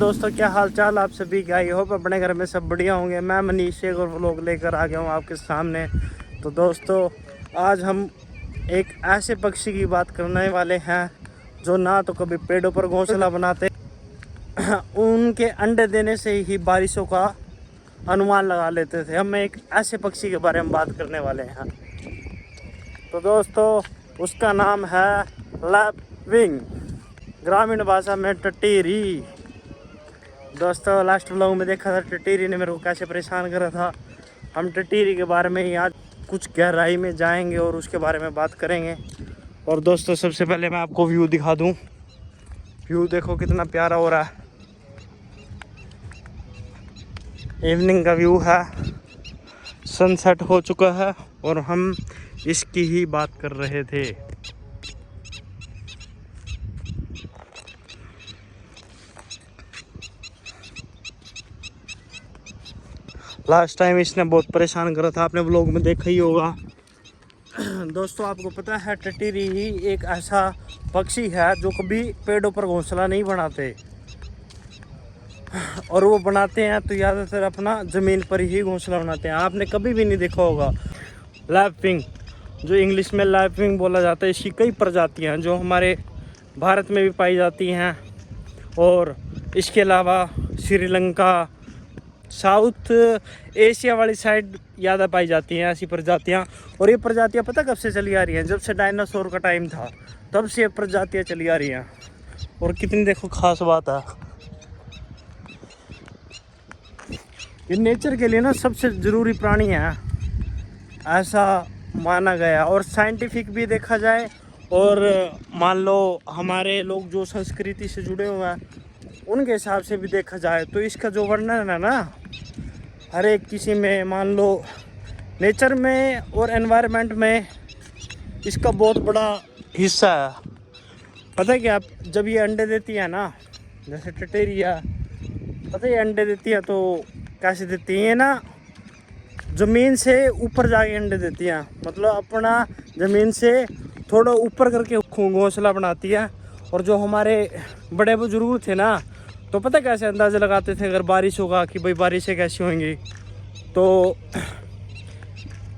दोस्तों, क्या हाल चाल आप सभी का। आई होप अपने घर में सब बढ़िया होंगे। मैं मनीष एक और व्लॉग लेकर आ गया हूँ आपके सामने। तो दोस्तों, आज हम एक ऐसे पक्षी की बात करने वाले हैं जो ना तो कभी पेड़ों पर घोंसला बनाते उनके अंडे देने से ही बारिशों का अनुमान लगा लेते थे। हम एक ऐसे पक्षी के बारे में बात करने वाले हैं। तो दोस्तों, उसका नाम है लैपविंग, ग्रामीण भाषा में टटीरी। दोस्तों, लास्ट व्लॉग में देखा था टटीरी ने मेरे को कैसे परेशान करा था। हम टटीरी के बारे में ही आज कुछ गहराई में जाएंगे और उसके बारे में बात करेंगे। और दोस्तों, सबसे पहले मैं आपको व्यू दिखा दूं। व्यू देखो कितना प्यारा हो रहा है। इवनिंग का व्यू है, सनसेट हो चुका है और हम इसकी ही बात कर रहे थे। लास्ट टाइम इसने बहुत परेशान करा था, आपने व्लॉग में देखा ही होगा। दोस्तों, आपको पता है टटीरी ही एक ऐसा पक्षी है जो कभी पेड़ों पर घोंसला नहीं बनाते, और वो बनाते हैं तो ज़्यादातर अपना ज़मीन पर ही घोंसला बनाते हैं। आपने कभी भी नहीं देखा होगा लैपविंग, जो इंग्लिश में लैपविंग बोला जाता है। इसकी कई प्रजातियां हैं जो हमारे भारत में भी पाई जाती हैं, और इसके अलावा श्रीलंका, साउथ एशिया वाली साइड ज़्यादा पाई जाती हैं ऐसी प्रजातियां। और ये प्रजातियां पता कब से चली आ रही हैं? जब से डायनासोर का टाइम था तब से ये प्रजातियां चली आ रही हैं। और कितनी देखो खास बात है, ये नेचर के लिए ना सबसे ज़रूरी प्राणी है ऐसा माना गया। और साइंटिफिक भी देखा जाए, और मान लो हमारे लोग जो संस्कृति से जुड़े हुए हैं उनके हिसाब से भी देखा जाए तो इसका जो वर्णन है ना, हर एक किसी में, मान लो नेचर में और एनवायरनमेंट में इसका बहुत बड़ा हिस्सा है। पता है क्या, जब ये अंडे देती है ना, जैसे टटेरिया, पता है ये अंडे देती है तो कैसे देती है ना, ज़मीन से ऊपर जाके अंडे देती हैं। मतलब अपना ज़मीन से थोड़ा ऊपर करके घोंसला बनाती है। और जो हमारे बड़े बुजुर्ग थे ना, तो पता कैसे अंदाज़ा लगाते थे अगर बारिश होगा कि भाई बारिशें कैसी होंगी, तो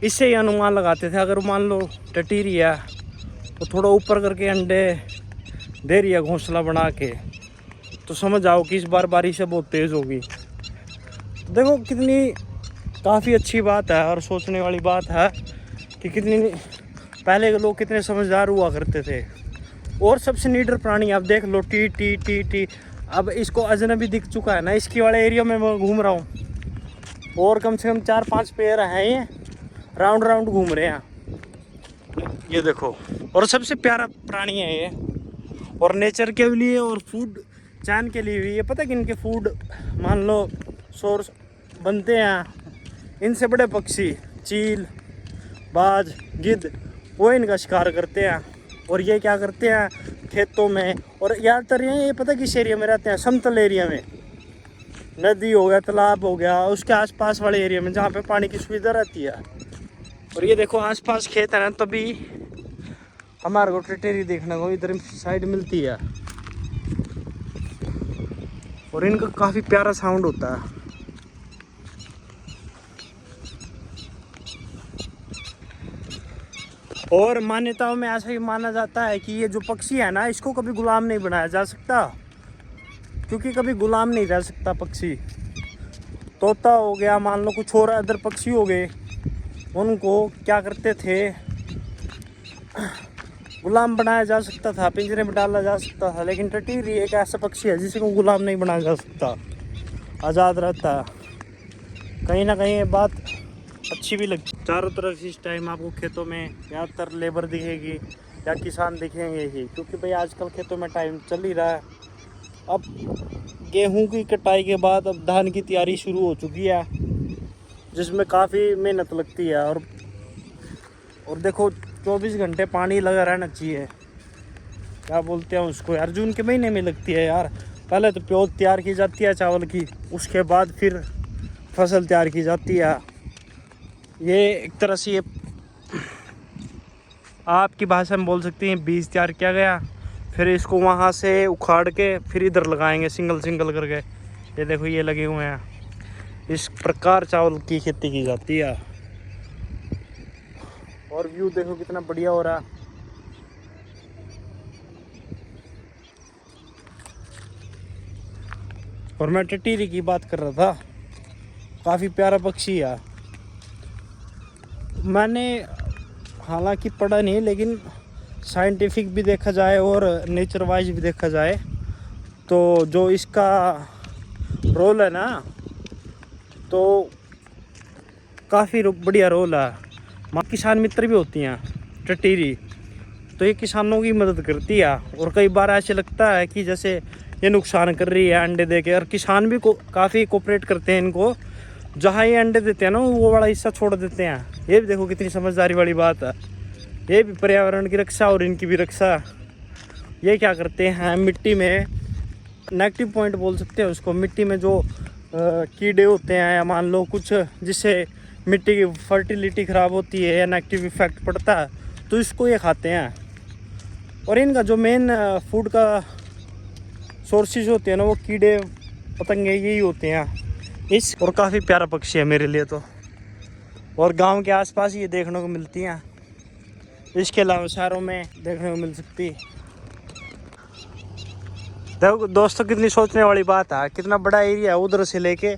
इससे ही अनुमान लगाते थे। अगर मान लो टटीरी है तो थोड़ा ऊपर करके अंडे दे रही है घोंसला बना के, तो समझ आओ कि इस बार बारिश बहुत तेज़ होगी। देखो कितनी काफ़ी अच्छी बात है और सोचने वाली बात है कि कितनी पहले के लोग कितने समझदार हुआ करते थे। और सबसे नीडर प्राणी आप देख लो, टी टी टी टी। अब इसको अजनबी दिख चुका है ना, इसकी वाले एरिया में मैं घूम रहा हूँ, और कम से कम 4-5 पेड़ हैं ये राउंड राउंड घूम रहे हैं। ये देखो, और सबसे प्यारा प्राणी है ये, और नेचर के लिए और फूड चैन के लिए भी। ये पता है कि इनके फूड मान लो सोर्स बनते हैं, इनसे बड़े पक्षी चील, बाज, गिद्ध, वो इनका शिकार करते हैं। और ये क्या करते हैं खेतों में, और ज़्यादातर ये पता किस एरिया में रहते हैं? समतल एरिया में, नदी हो गया, तालाब हो गया, उसके आसपास वाले एरिया में जहाँ पे पानी की सुविधा रहती है। और ये देखो आसपास खेत है ना, तभी हमारे को टटेरी देखने को इधर साइड मिलती है। और इनका काफ़ी प्यारा साउंड होता है। और मान्यताओं में ऐसा ही माना जाता है कि ये जो पक्षी है ना, इसको कभी गुलाम नहीं बनाया जा सकता, क्योंकि कभी गुलाम नहीं रह सकता पक्षी। तोता हो गया, मान लो कुछ और अदर पक्षी हो गए, उनको क्या करते थे, गुलाम बनाया जा सकता था, पिंजरे में डाला जा सकता था। लेकिन टटीरी एक ऐसा पक्षी है जिसको गुलाम नहीं बनाया जा सकता, आज़ाद रहता है। कहीं ना कहीं ये बात अच्छी भी लगती। चारों तरफ इस टाइम आपको खेतों में ज़्यादातर लेबर दिखेगी या किसान दिखेंगे ही, क्योंकि भाई आजकल खेतों में टाइम चल ही रहा है। अब गेहूं की कटाई के बाद अब धान की तैयारी शुरू हो चुकी है, जिसमें काफ़ी मेहनत लगती है। और देखो 24 घंटे पानी लगा रहना चाहिए। क्या बोलते हैं उसको यार, जून के महीने में लगती है यार। पहले तो प्योत तैयार की जाती है चावल की, उसके बाद फिर फसल तैयार की जाती है। ये एक तरह से ये आपकी भाषा में बोल सकती हैं बीज तैयार किया गया, फिर इसको वहाँ से उखाड़ के फिर इधर लगाएंगे सिंगल सिंगल करके। ये देखो ये लगे हुए हैं। इस प्रकार चावल की खेती की जाती है। और व्यू देखो कितना बढ़िया हो रहा है। और मैं टिटीरी की बात कर रहा था, काफ़ी प्यारा पक्षी है। मैंने हालांकि पढ़ा नहीं, लेकिन साइंटिफिक भी देखा जाए और नेचर वाइज भी देखा जाए तो जो इसका रोल है ना, तो काफ़ी बढ़िया रोल है। माँ किसान मित्र भी होती हैं टिटीरी, तो ये किसानों की मदद करती है। और कई बार ऐसे लगता है कि जैसे ये नुकसान कर रही है अंडे दे के, और किसान भी काफ़ी कोऑपरेट करते हैं इनको। जहाँ ये अंडे देते हैं ना, वो बड़ा हिस्सा छोड़ देते हैं। ये भी देखो कितनी समझदारी वाली बात है। ये भी पर्यावरण की रक्षा और इनकी भी रक्षा। ये क्या करते हैं, मिट्टी में नेगेटिव पॉइंट बोल सकते हैं उसको, मिट्टी में जो कीड़े होते हैं या मान लो कुछ जिससे मिट्टी की फर्टिलिटी ख़राब होती है या नेगेटिव इफेक्ट पड़ता है, तो इसको ये खाते हैं। और इनका जो मेन फूड का सोर्सेज होते हैं ना, वो कीड़े पतंगे यही होते हैं। और काफ़ी प्यारा पक्षी है मेरे लिए तो। और गांव के आसपास ये देखने को मिलती हैं, इसके अलावा शहरों में देखने को मिल सकती है। देखो दोस्तों कितनी सोचने वाली बात है, कितना बड़ा एरिया है उधर से लेके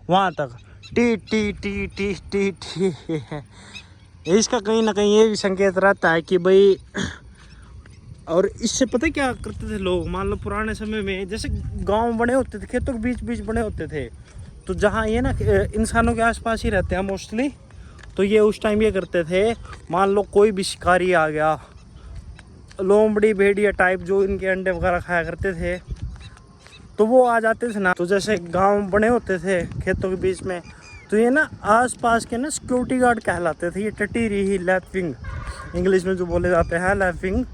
वहाँ तक। T T T T T T इसका कहीं ना कहीं ये भी संकेत रहता है कि भाई। और इससे पता क्या करते थे लोग, मान लो पुराने समय में जैसे गांव बने होते थे, खेतों के बीच बीच बने होते थे, तो जहाँ ये ना इंसानों के आसपास ही रहते हैं मोस्टली, तो ये उस टाइम ये करते थे, मान लो कोई भी शिकारी आ गया, लोमड़ी भेड़िया टाइप जो इनके अंडे वगैरह खाया करते थे, तो वो आ जाते थे ना। तो जैसे गांव बने होते थे खेतों के बीच में, तो ये ना आसपास के ना सिक्योरिटी गार्ड कहलाते थे। ये टिटीरी ही लैपिंग इंग्लिश में जो बोले जाते हैं लैपिंग।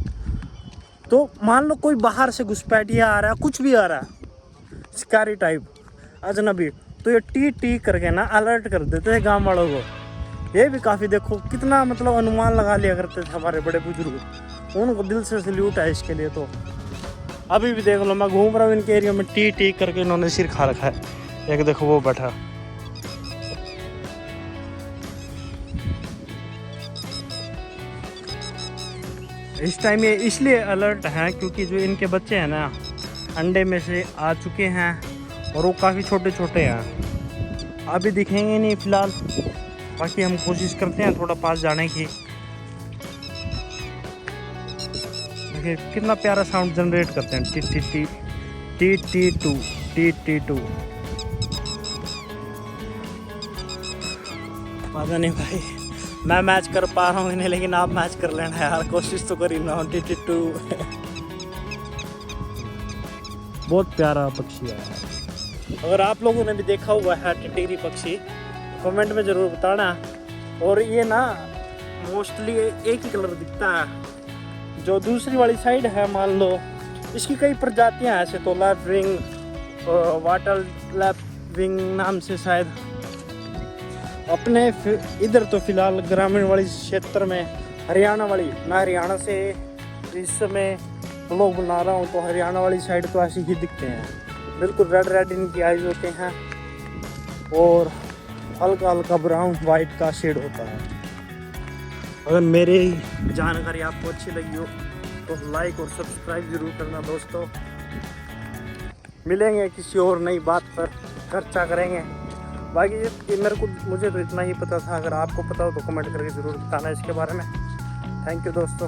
तो मान लो कोई बाहर से घुसपैठिया आ रहा है, कुछ भी आ रहा है शिकारी टाइप अजनबी, तो ये टी टी करके ना अलर्ट कर देते थे गाँव वालों को। ये भी काफ़ी देखो कितना मतलब अनुमान लगा लिया करते थे हमारे बड़े बुजुर्ग, उनको दिल से सल्यूट है इसके लिए। तो अभी भी देख लो, मैं घूम रहा हूँ इनके एरिया में, टी टी करके इन्होंने सिर खा रखा है। एक देखो वो बैठा। इस टाइम ये इसलिए अलर्ट हैं क्योंकि जो इनके बच्चे हैं ना, अंडे में से आ चुके हैं और वो काफ़ी छोटे छोटे हैं। अभी दिखेंगे नहीं फिलहाल, बाकी हम कोशिश करते हैं थोड़ा पास जाने की। देखिए कितना प्यारा साउंड जनरेट करते हैं, T T T T T two T T two. पता नहीं भाई मैं मैच कर पा रहा हूँ इन्हें, लेकिन आप मैच कर लेना यार, कोशिश तो करी ना। टी टी टू बहुत प्यारा पक्षी है यार। अगर आप लोगों ने भी देखा हुआ है टिटीरी पक्षी, कमेंट में ज़रूर बताना। और ये ना मोस्टली एक ही कलर दिखता है। जो दूसरी वाली साइड है, मान लो इसकी कई प्रजातियां हैं ऐसे तो, लैपविंग, वाटर लैपविंग नाम से शायद। अपने इधर तो फिलहाल ग्रामीण वाली क्षेत्र में हरियाणा वाली, मैं हरियाणा से इस समय लोग बना रहा हूँ, तो हरियाणा वाली साइड तो ऐसे ही दिखते हैं, बिल्कुल रेड रेड इनकी आइज होते हैं और हल्का हल्का ब्राउन वाइट का शेड होता है। अगर मेरी जानकारी आपको अच्छी लगी हो तो लाइक और सब्सक्राइब जरूर करना दोस्तों। मिलेंगे किसी और नई बात पर, चर्चा करेंगे। बाकी ये मुझे तो इतना ही पता था, अगर आपको पता हो तो कमेंट करके ज़रूर बताना इसके बारे में। थैंक यू दोस्तों।